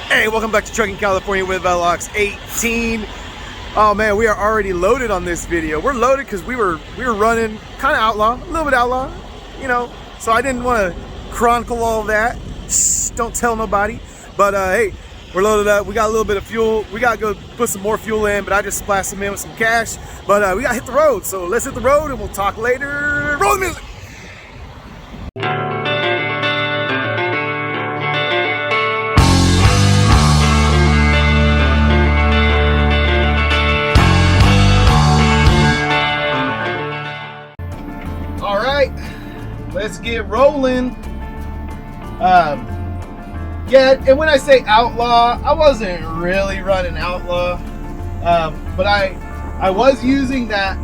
Hey, welcome back to Trucking California with Velox 18. Oh man, we are already loaded on this video. We're loaded because we were running kind of outlaw, a little bit outlaw, you know. So I didn't want to chronicle all that. Shh, don't tell nobody. But hey, we're loaded up. We got a little bit of fuel. We gotta go put some more fuel in, but I just splashed some in with some cash. But we gotta hit the road. So let's hit the road and we'll talk later. Roll the music. Let's get rolling. Yeah, and when I say outlaw, I wasn't really running outlaw, but I was using that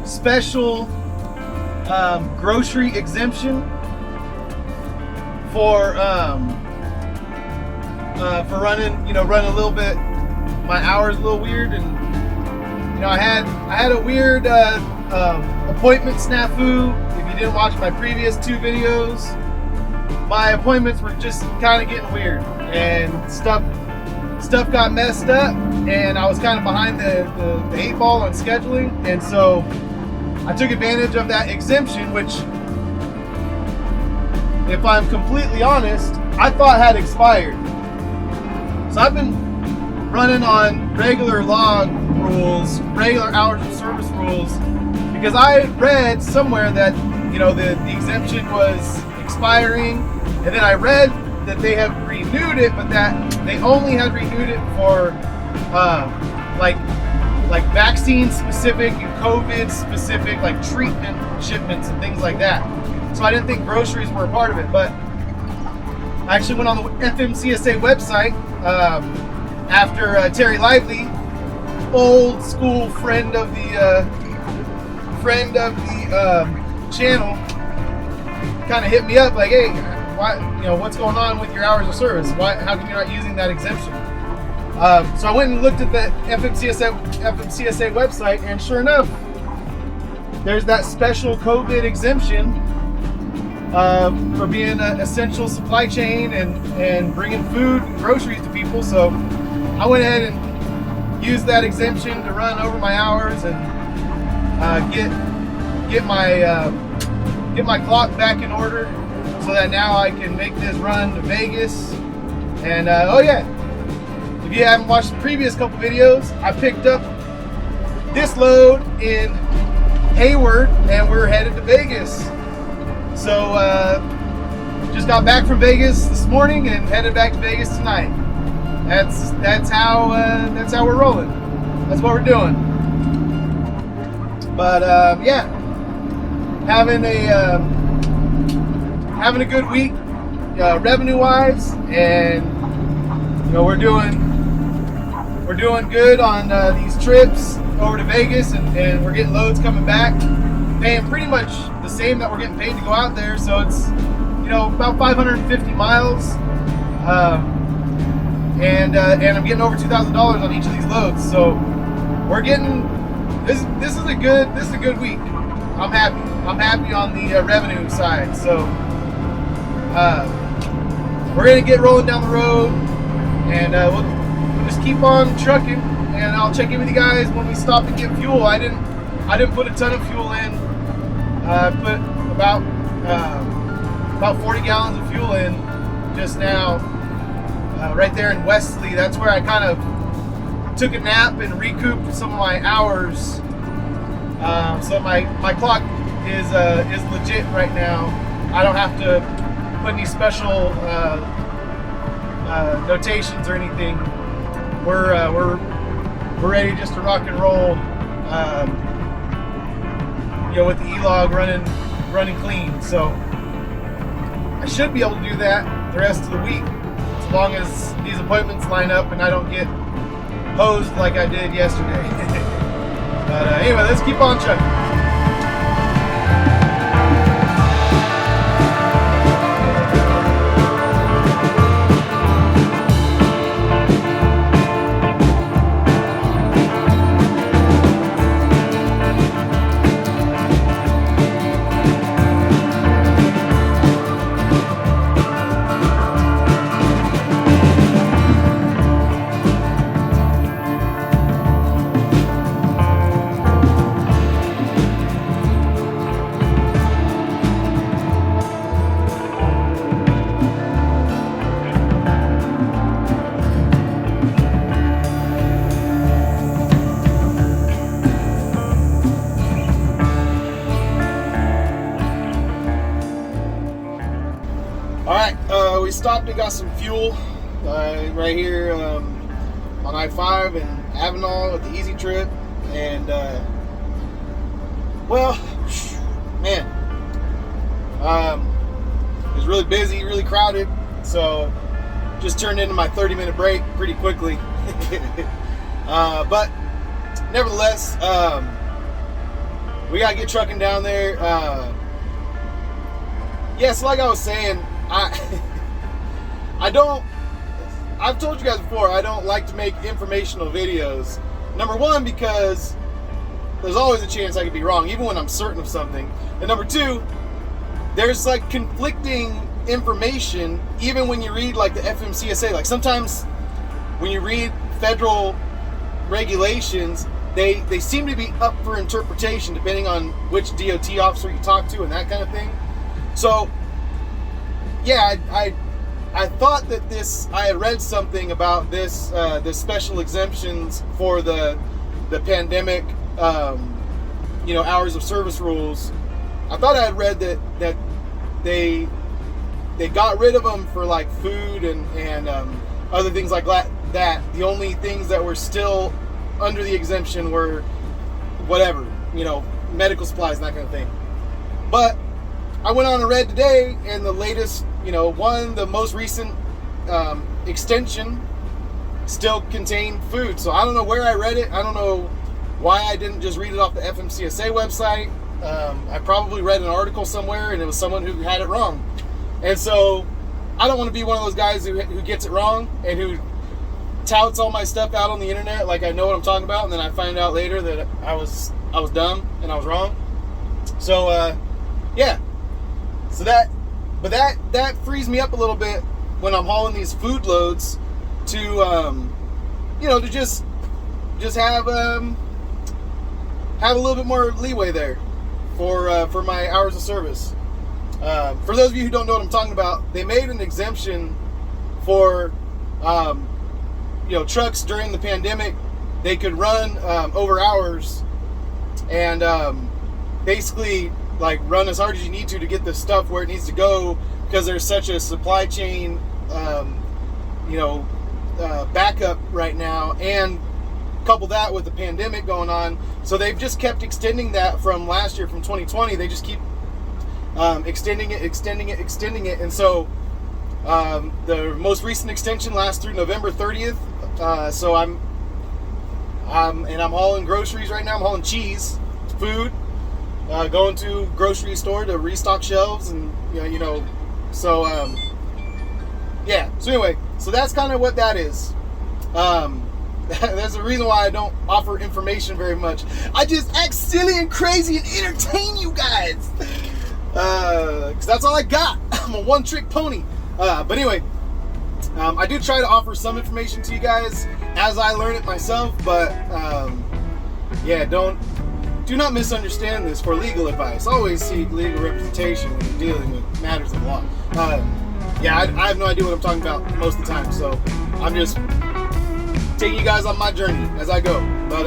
special grocery exemption for running, running a little bit. My hours a little weird, and I had a weird appointment snafu. If you didn't watch my previous two videos, my appointments were just kind of getting weird, and stuff got messed up, and I was kind of behind the 8 ball on scheduling, and so I took advantage of that exemption, which, if I'm completely honest, I thought had expired. So I've been running on regular log rules, regular hours of service rules, because I read somewhere that the exemption was expiring, and then I read that they have renewed it, but that they only had renewed it for like vaccine specific and COVID specific, like treatment shipments and things like that. So I didn't think groceries were a part of it, but I actually went on the FMCSA website after Terry Lively, old school friend of the channel, kind of hit me up like, hey, why, what's going on with your hours of service? How come you're not using that exemption? So I went and looked at the FMCSA website, and sure enough, there's that special COVID exemption for being an essential supply chain and bringing food and groceries to people. So I went ahead and used that exemption to run over my hours and get my clock back in order, so that now I can make this run to Vegas. And oh yeah, if you haven't watched the previous couple videos, I picked up this load in Hayward and we're headed to Vegas. So just got back from Vegas this morning and headed back to Vegas tonight. That's how we're rolling. That's what we're doing. But yeah, having a good week revenue wise, and we're doing good on these trips over to Vegas, and we're getting loads coming back, paying pretty much the same that we're getting paid to go out there. So it's about 550 miles, and I'm getting over $2,000 on each of these loads. So we're getting this is a good week. I'm happy on the revenue side. So we're gonna get rolling down the road, and we'll just keep on trucking. And I'll check in with you guys when we stop to get fuel. I didn't put a ton of fuel in. I put about 40 gallons of fuel in just now, right there in Wesley. That's where I kind of took a nap and recouped some of my hours. So my clock is legit right now. I don't have to put any special notations or anything. We're ready just to rock and roll. With the E-log running clean. So I should be able to do that the rest of the week, as long as these appointments line up and I don't get hosed like I did yesterday. But anyway, let's keep on trucking. and got some fuel right here on I-5 and Avenal at the Easy Trip. And, well, man, it was really busy, really crowded. So just turned into my 30-minute break pretty quickly. But nevertheless, we gotta get trucking down there. So like I was saying, I've told you guys before, I don't like to make informational videos. Number one, because there's always a chance I could be wrong, even when I'm certain of something. And number two, there's like conflicting information, even when you read like the FMCSA. Like sometimes when you read federal regulations, they seem to be up for interpretation depending on which DOT officer you talk to and that kind of thing. So yeah, I thought that I had read something about this special exemptions for the pandemic, hours of service rules. I thought I had read that they got rid of them for like food and other things like that. The only things that were still under the exemption were whatever, medical supplies and that kind of thing. But I went on and read today, and the latest, the most recent extension still contained food. So I don't know where I read it. I don't know why I didn't just read it off the FMCSA website. I probably read an article somewhere, and it was someone who had it wrong. And so I don't want to be one of those guys who gets it wrong and who touts all my stuff out on the internet like I know what I'm talking about, and then I find out later that I was dumb and I was wrong. So yeah. So that frees me up a little bit when I'm hauling these food loads to to just have a little bit more leeway there for my hours of service. For those of you who don't know what I'm talking about, they made an exemption for trucks during the pandemic. They could run over hours and basically like run as hard as you need to get the stuff where it needs to go, because there's such a supply chain backup right now, and couple that with the pandemic going on. So they've just kept extending that from last year, from 2020. They just keep extending it. And so the most recent extension lasts through November 30th. So I'm hauling groceries right now. I'm hauling cheese, food, going to grocery store to restock shelves, and so yeah. So anyway, so that's kind of what that is. There's a reason why I don't offer information very much. I just act silly and crazy and entertain you guys. Because that's all I got. I'm a one-trick pony. But anyway, I do try to offer some information to you guys as I learn it myself. But yeah, do not misunderstand this for legal advice. Always seek legal representation when you're dealing with matters of law. Yeah, I have no idea what I'm talking about most of the time. So I'm just taking you guys on my journey as I go. But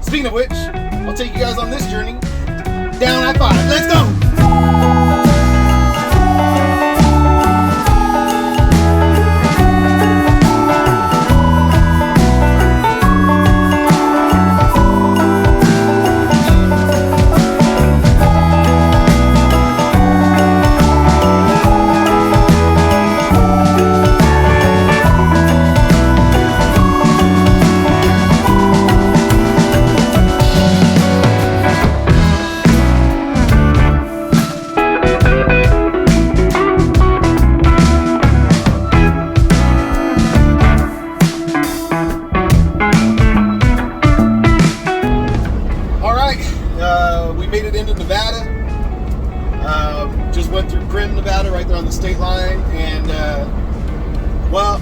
speaking of which, I'll take you guys on this journey down I-5. Let's go! Nevada, right there on the state line, and well,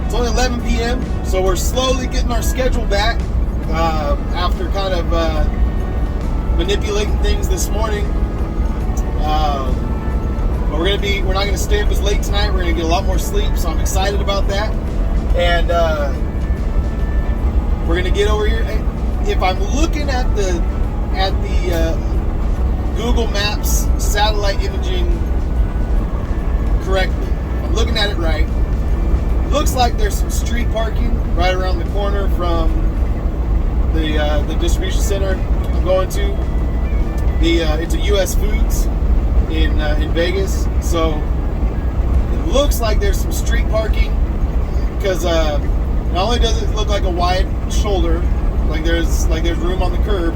it's only 11 p.m. so we're slowly getting our schedule back after kind of manipulating things this morning. But we're not gonna stay up as late tonight. We're gonna get a lot more sleep, so I'm excited about that. And we're gonna get over here. If I'm looking at the Google Maps satellite imaging correctly, if I'm I'm looking at it right. Looks like there's some street parking right around the corner from the distribution center I'm going to. It's a US Foods in Vegas, so it looks like there's some street parking, because not only does it look like a wide shoulder, like there's room on the curb,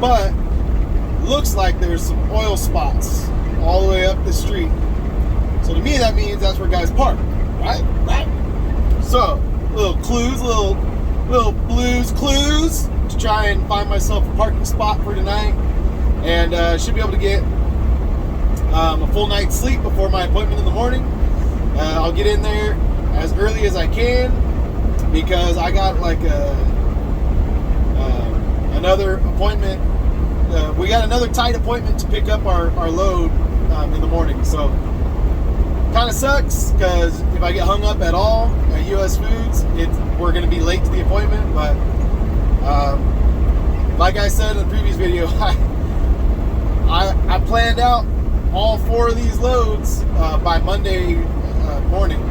but looks like there's some oil spots all the way up the street. So to me, that means that's where guys park, right? So little clues, little blues clues to try and find myself a parking spot for tonight, and should be able to get a full night's sleep before my appointment in the morning. I'll get in there as early as I can, because I got like another appointment. We got another tight appointment to pick up our load in the morning. So kind of sucks, because if I get hung up at all at US Foods, we're going to be late to the appointment. But like I said in the previous video, I planned out all 4 of these loads by Monday morning.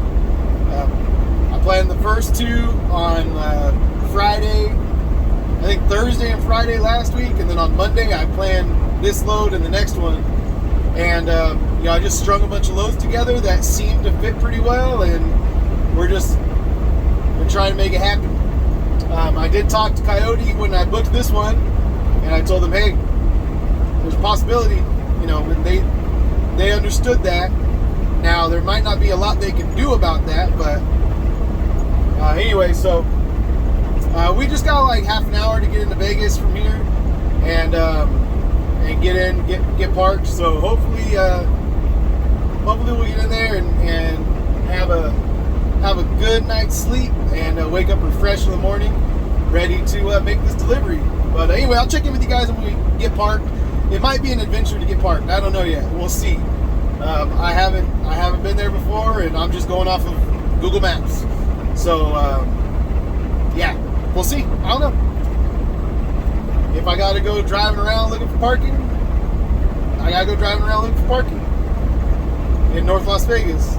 I planned the first 2 on Friday, I think Thursday and Friday last week, and then on Monday I planned this load and the next one. And I just strung a bunch of loads together that seemed to fit pretty well, and we're trying to make it happen. I did talk to Coyote when I booked this one, and I told them, hey, there's a possibility, and they understood that. Now, there might not be a lot they can do about that, but anyway, so we just got like half an hour to get into Vegas from here, and get parked. So hopefully we'll get in there and have a good night's sleep, and wake up refreshed in the morning, ready to make this delivery. But anyway, I'll check in with you guys when we get parked. It might be an adventure to get parked. I don't know yet. We'll see. I haven't been there before, and I'm just going off of Google Maps. So yeah, we'll see. I don't know. If I gotta go driving around looking for parking, I gotta go driving around looking for parking in North Las Vegas.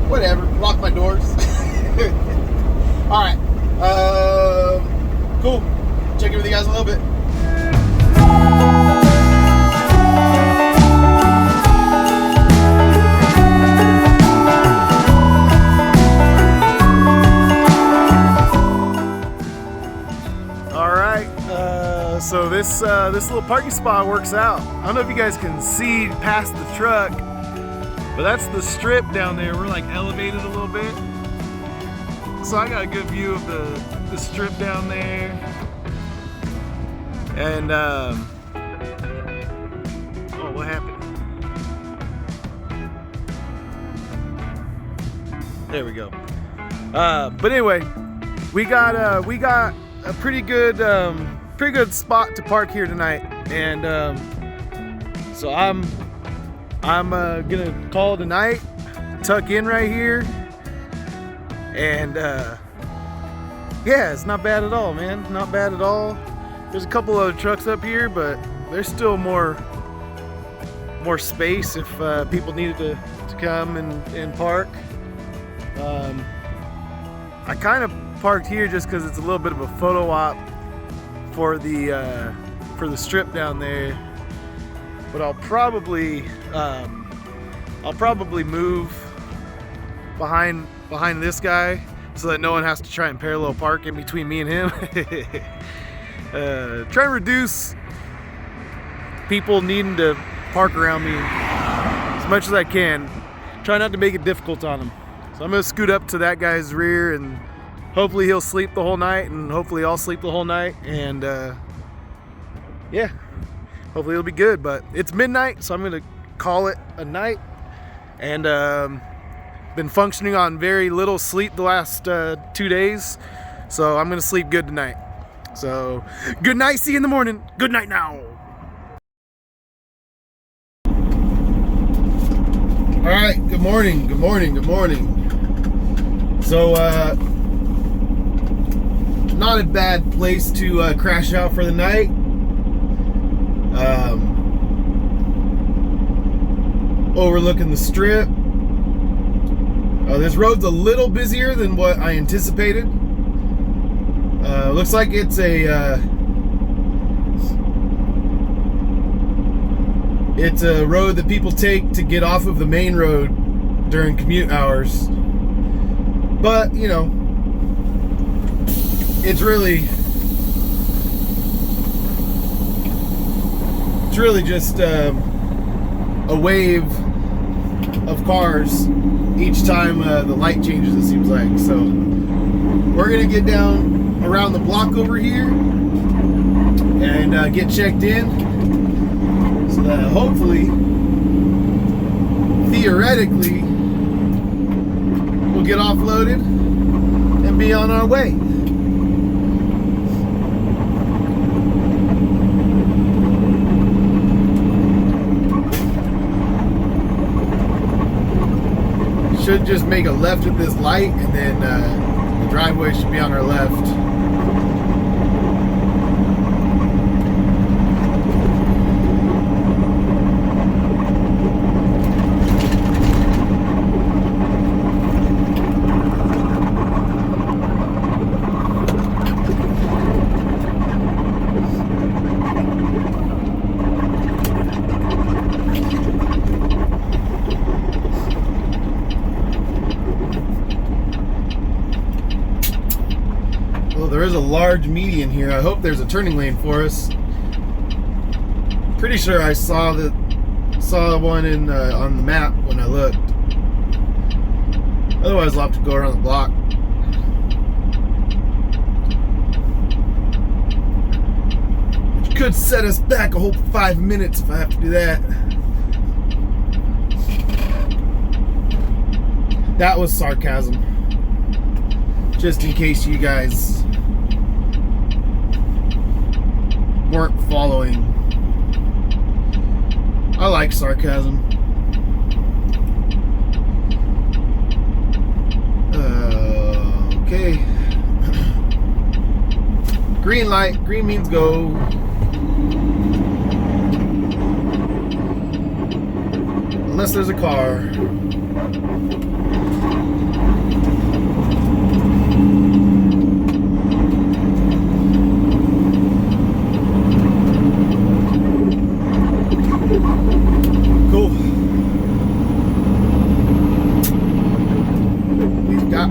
Whatever. Lock my doors. All right. Cool. Check in with you guys in a little bit. So this little parking spot works out. I don't know if you guys can see past the truck, but that's the strip down there. We're like elevated a little bit, so I got a good view of the strip down there. And oh, what happened? There we go. But anyway, we got a pretty good spot to park here tonight, and so I'm gonna call it a night, tuck in right here, and yeah, it's not bad at all, man. Not bad at all. There's a couple other trucks up here, but there's still more space if people needed to come and park. I kind of parked here just because it's a little bit of a photo op for the strip down there, but I'll probably move behind this guy so that no one has to try and parallel park in between me and him. Try and reduce people needing to park around me as much as I can. Try not to make it difficult on them. So I'm gonna scoot up to that guy's rear, and hopefully he'll sleep the whole night, and hopefully I'll sleep the whole night, and yeah, hopefully it'll be good. But it's midnight, so I'm gonna call it a night, and been functioning on very little sleep the last 2 days, so I'm gonna sleep good tonight. So good night, see you in the morning. Good night now. All right, good morning, good morning, good morning. So not a bad place to crash out for the night. overlooking the strip. This road's a little busier than what I anticipated. Looks like it's a road that people take to get off of the main road during commute hours. But, you know, it's really just a wave of cars each time the light changes, it seems like. So we're gonna get down around the block over here and get checked in, so that hopefully, theoretically, we'll get offloaded and be on our way. Should just make a left at this light, and then the driveway should be on our left. There is a large median here. I hope there's a turning lane for us. Pretty sure I saw one in on the map when I looked. Otherwise, I'll have to go around the block. Which could set us back a whole 5 minutes if I have to do that. That was sarcasm. Just in case you guys weren't following. I like sarcasm. Okay. Green light. Green means go. Unless there's a car.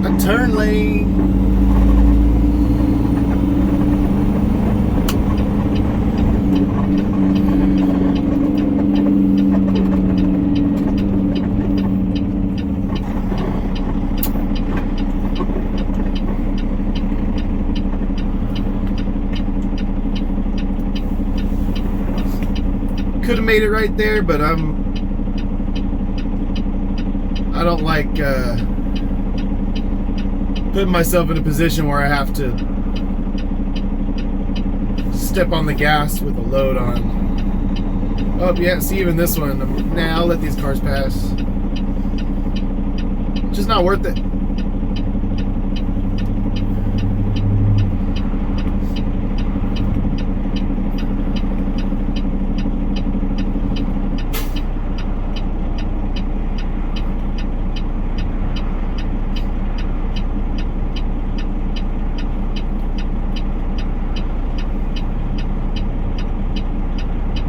A turn lane. Could have made it right there, but I don't like putting myself in a position where I have to step on the gas with a load on. Oh yeah, see, even this one, nah, I'll let these cars pass. It's just not worth it.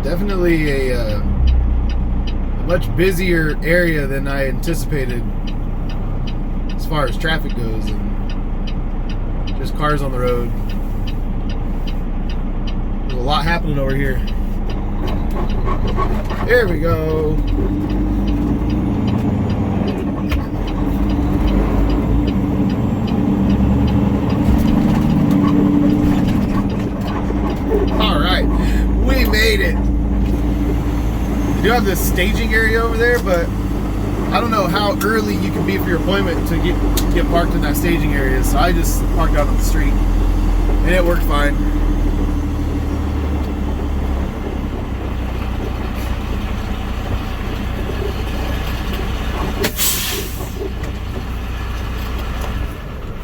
Definitely a much busier area than I anticipated as far as traffic goes, and just cars on the road. There's a lot happening over here. There we go. All right, we made it. You do have this staging area over there, but I don't know how early you can be for your appointment to get parked in that staging area. So I just parked out on the street, and it worked fine.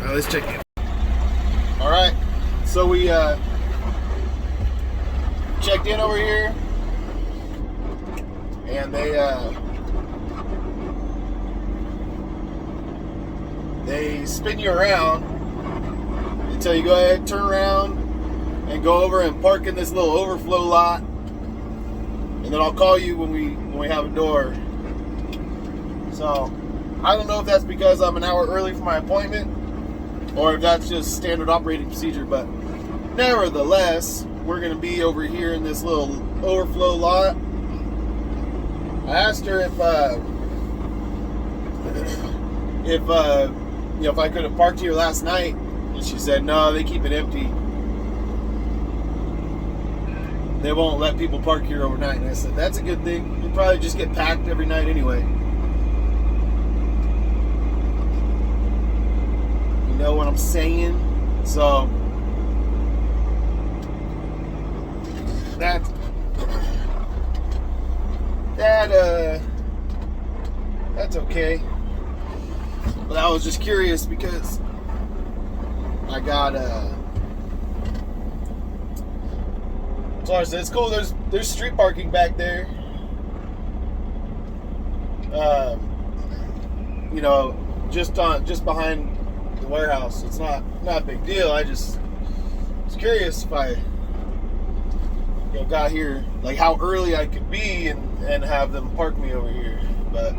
Now let's check it. All right, so we checked in over here. And they they spin you around until you go ahead, turn around, and go over and park in this little overflow lot. And then I'll call you when we have a door. So I don't know if that's because I'm an hour early for my appointment or if that's just standard operating procedure, but nevertheless, we're going to be over here in this little overflow lot. I asked her if I could have parked here last night, and she said no, they keep it empty. They won't let people park here overnight. And I said that's a good thing. You'll probably just get packed every night anyway. You know what I'm saying? So that's okay. But I was just curious because I got so I said it's cool. There's street parking back there. You know, just behind the warehouse. It's not a big deal. I just was curious if I got here, like how early I could be and have them park me over here. But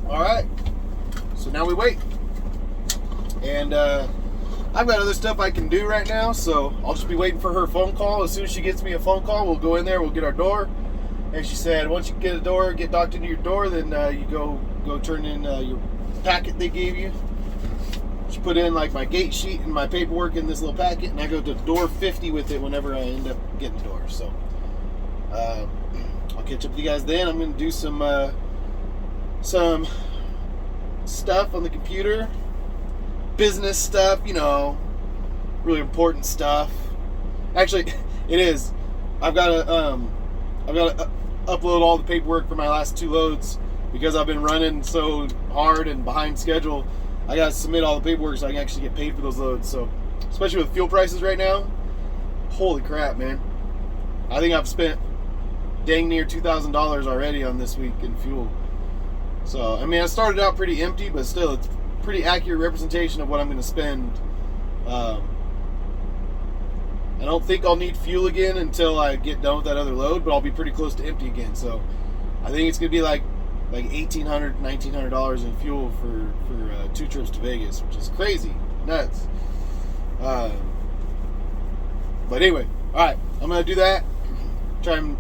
all right, so now we wait, and I've got other stuff I can do right now, so I'll just be waiting for her phone call. As soon as she gets me a phone call, we'll go in there, we'll get our door. And she said once you get a door, get docked into your door, then you go turn in your packet they gave you. She put in like my gate sheet and my paperwork in this little packet, and I go to door 50 with it whenever I end up getting the door. So I'll catch up with you guys then. I'm going to do some stuff on the computer. Business stuff, you know, really important stuff. Actually, it is. I've got to upload all the paperwork for my last 2 loads because I've been running so hard and behind schedule. I got to submit all the paperwork so I can actually get paid for those loads. So, especially with fuel prices right now, holy crap, man! I think I've spent dang near $2,000 already on this week in fuel. So, I mean, I started out pretty empty, but still, it's pretty accurate representation of what I'm going to spend. I don't think I'll need fuel again until I get done with that other load, but I'll be pretty close to empty again. So I think it's going to be like $1,800, $1,900 in fuel for 2 trips to Vegas, which is crazy, nuts. But anyway, all right, I'm going to do that. Try and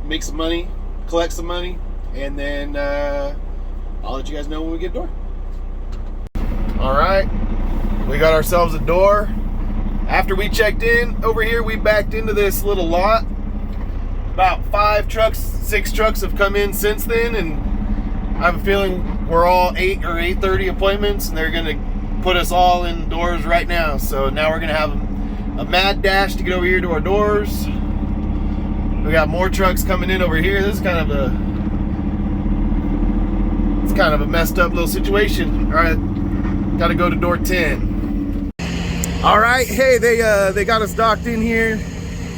make some money, collect some money, and then I'll let you guys know when we get a door. All right, we got ourselves a door. After we checked in over here, we backed into this little lot. About 6 trucks have come in since then, and I have a feeling we're all 8 or 8:30 appointments, and they're gonna put us all indoors right now. So now we're gonna have a mad dash to get over here to our doors. We got more trucks coming in over here. This is kind of a messed up little situation. All right, got to go to door 10. All right, hey, they got us docked in here,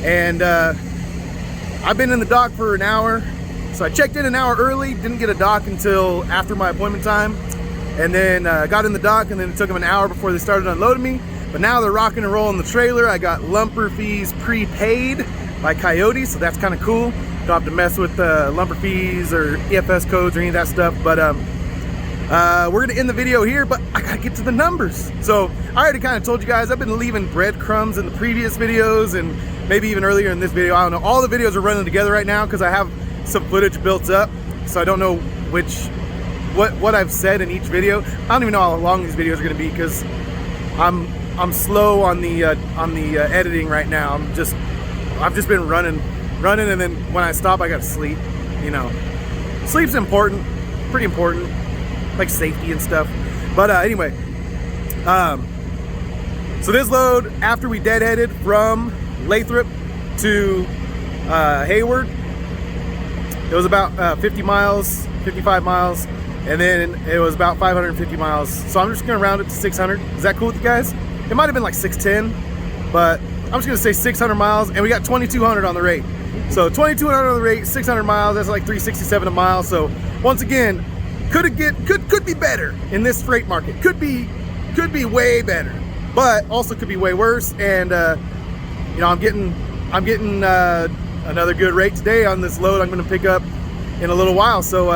and I've been in the dock for an hour. So I checked in an hour early, didn't get a dock until after my appointment time, and then got in the dock, and then it took them an hour before they started unloading me. But now they're rocking and rolling the trailer. I got lumper fees prepaid by Coyote, so that's kind of cool. Don't have to mess with lumper fees or EFS codes or any of that stuff. But we're gonna end the video here, but I gotta get to the numbers. So I already kind of told you guys, I've been leaving breadcrumbs in the previous videos and maybe even earlier in this video. I don't know, all the videos are running together right now because I have some footage built up, so I don't know what I've said in each video. I don't even know how long these videos are gonna be because I'm slow on the editing right now. I've just been running, and then when I stop, I gotta sleep. You know, sleep's important, pretty important, like safety and stuff. But anyway, so this load, after we deadheaded from Lathrop to Hayward, it was about 50 miles, 55 miles. and then it was about 550 miles. So I'm just gonna round it to 600. Is that cool with you guys? It might have been like 610, but I'm just gonna say 600 miles, and we got 2,200 on the rate. So 2,200 on the rate, 600 miles, that's like 367 a mile. So once again, could be better in this freight market. Could be way better, but also could be way worse. And you know, I'm getting another good rate today on this load I'm gonna pick up in a little while. So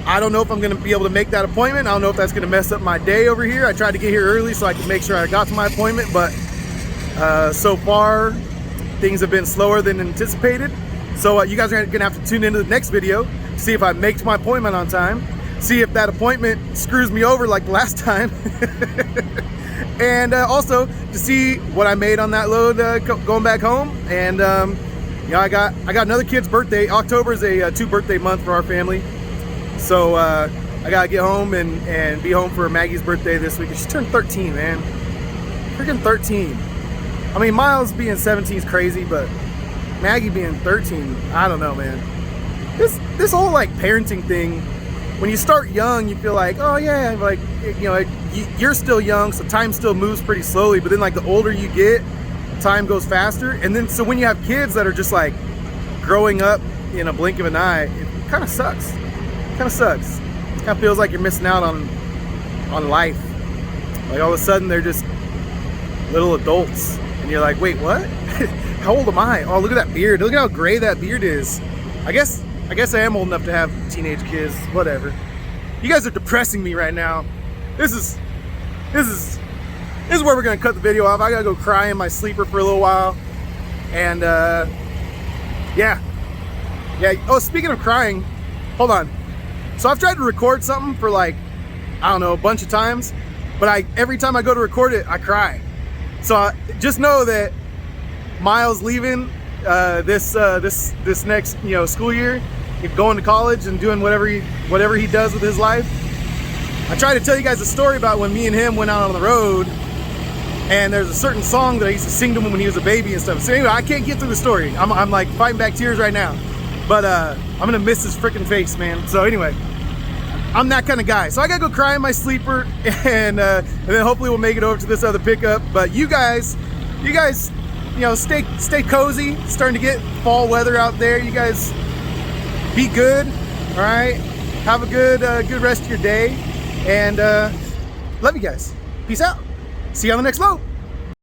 I don't know if I'm gonna be able to make that appointment. I don't know if that's gonna mess up my day over here. I tried to get here early so I could make sure I got to my appointment, but so far things have been slower than anticipated. So you guys are gonna have to tune into the next video to see if I make my appointment on time, see if that appointment screws me over like the last time, and also to see what I made on that load going back home. And you know, I got another kid's birthday. October is a 2 birthday month for our family, so I gotta get home and be home for Maggie's birthday this week. She turned 13, man. Freaking 13. I mean, Miles being 17 is crazy, but Maggie being 13, I don't know, man. This whole like parenting thing, when you start young, you feel like, oh yeah, like, you know, you're still young, so time still moves pretty slowly. But then like the older you get, time goes faster. And then so when you have kids that are just like growing up in a blink of an eye, it kind of sucks. It kind of sucks. It kind of feels like you're missing out on life. Like all of a sudden they're just little adults, and you're like, wait, what? How old am I? Oh, look at that beard. Look at how gray that beard is. I guess I am old enough to have teenage kids. Whatever. You guys are depressing me right now. This is where we're gonna cut the video off. I gotta go cry in my sleeper for a little while. And yeah. Oh, speaking of crying, hold on. So I've tried to record something for like, I don't know, a bunch of times, but every time I go to record it, I cry. So just know that Miles leaving this next, you know, school year, going to college and doing whatever he does with his life. I tried to tell you guys a story about when me and him went out on the road, and there's a certain song that I used to sing to him when he was a baby and stuff. So anyway, I can't get through the story. I'm like fighting back tears right now, but I'm gonna miss his freaking face, man. So anyway, I'm that kind of guy. So I gotta go cry in my sleeper, and then hopefully we'll make it over to this other pickup. But you guys, you know, stay cozy. It's starting to get fall weather out there. You guys be good, all right? Have a good rest of your day, and love you guys. Peace out. See you on the next load.